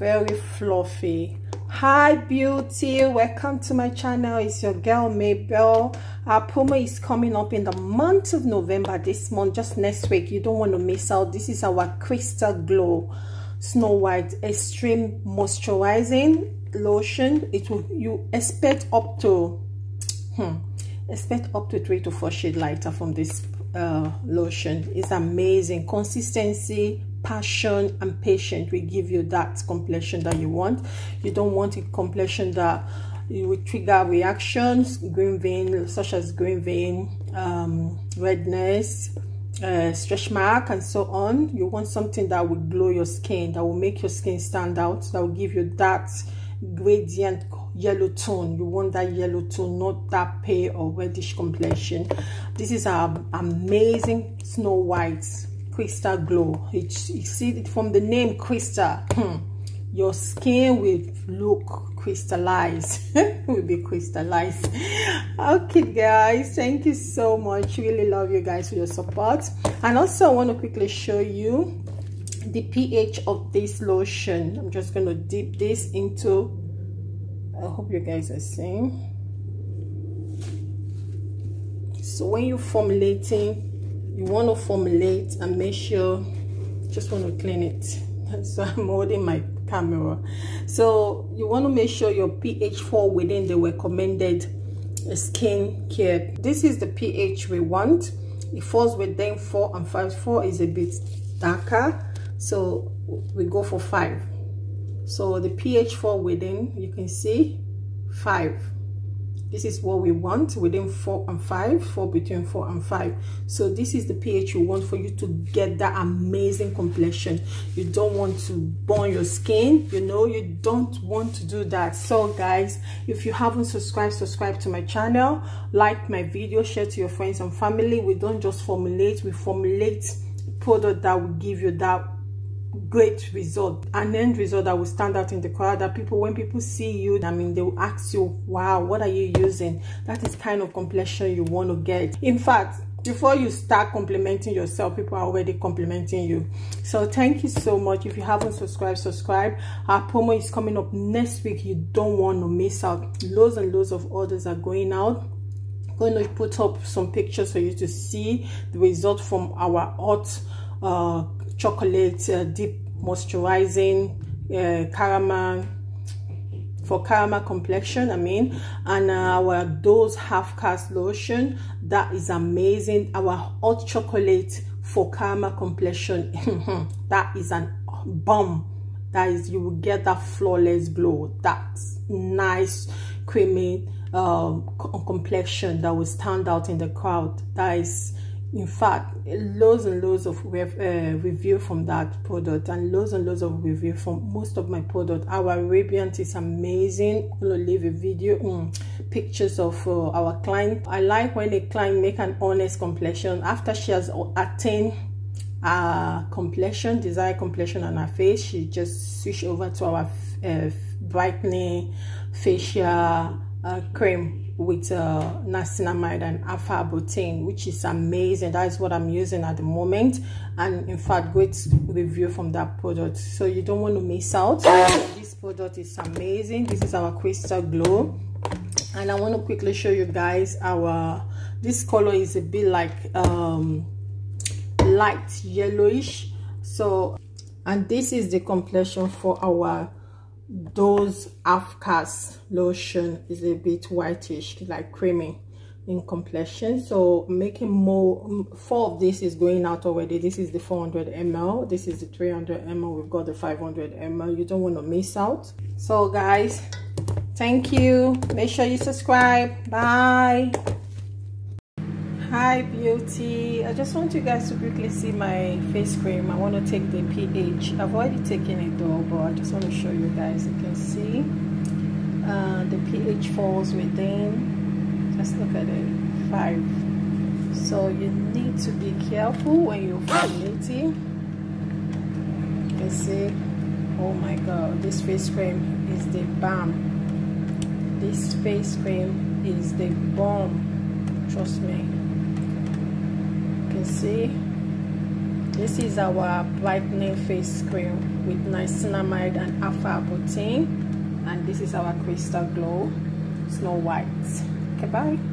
very fluffy. Hi beauty, welcome to my channel. It's your girl Mabel. Our promo is coming up in the month of November, this month, just next week. You don't want to miss out. This is our Crystal Glow Snow White Extreme Moisturizing Lotion. It will, you expect up to 3 to 4 shades lighter from this lotion. It's amazing. Consistency, passion and patience will give you that complexion that you want. You don't want a complexion that you will trigger reactions, green vein, such as green vein, redness, stretch mark and so on. You want something that will glow your skin, that will make your skin stand out, that will give you that gradient yellow tone. You want that yellow tone, not that pale or reddish complexion. This is our amazing Snow White Crystal Glow. You see it from the name Crystal. Your skin will look crystallized. Will be crystallized. Okay guys, thank you so much. Really love you guys for your support. And also I want to quickly show you the pH of this lotion. I'm just going to dip this into, I hope you guys are seeing. So when you're formulating, you want to formulate and make sure, just want to clean it. So I'm holding my camera. So you want to make sure your pH fall within the recommended skin care. This is the pH we want. It falls within 4 and 5. 4 is a bit darker, so we go for 5. So the pH fall within, you can see 5. This is what we want, within 4 and 5, fall between 4 and 5. So this is the pH you want for you to get that amazing complexion. You don't want to burn your skin, you know, you don't want to do that. So guys, if you haven't subscribed, subscribe to my channel, like my video, share to your friends and family. We don't just formulate, we formulate product that will give you that great result, an end result that will stand out in the crowd, that people, when people see you, I mean, they will ask you, wow, what are you using? That is kind of complexion you want to get. In fact, before you start complimenting yourself, people are already complimenting you. So thank you so much. If you haven't subscribed, subscribe. Our promo is coming up next week. You don't want to miss out. Loads and loads of orders are going out. I'm going to put up some pictures for you to see the result from our hot chocolate deep moisturizing caramel, for caramel complexion, I mean, and our Dose half cast lotion. That is amazing. Our hot chocolate for caramel complexion. That is an bomb. That is, you will get that flawless glow, that nice creamy complexion that will stand out in the crowd. That is, in fact, loads and loads of review from that product, and loads of review from most of my product. Our Radiant is amazing. I'm gonna leave a video, pictures of our client. I like when a client make an honest complexion after she has attained complexion, desired complexion on her face. She just switch over to our brightening facial cream with niacinamide and alpha butane, which is amazing. That is what I'm using at the moment, and in fact, great review from that product. So you don't want to miss out. This product is amazing. This is our Crystal Glow, and I want to quickly show you guys our, this color is a bit like light yellowish. So, and this is the complexion for our Dose half cast lotion. Is a bit whitish, like creamy in complexion. So making more, 4 of this is going out already. This is the 400 ml, this is the 300 ml, we've got the 500 ml. You don't want to miss out. So guys, thank you. Make sure you subscribe. Bye. Hi beauty, I just want you guys to quickly see my face cream. I want to take the pH. I've already taken it though, but I just want to show you guys. You can see the pH falls within, just look at it, 5. So you need to be careful when you're formulating. You can see, oh my god, this face cream is the bomb. This face cream is the bomb, trust me. You can see This is our brightening face cream with niacinamide and alpha-butene, and this is our crystal glow Snow White. Okay, bye.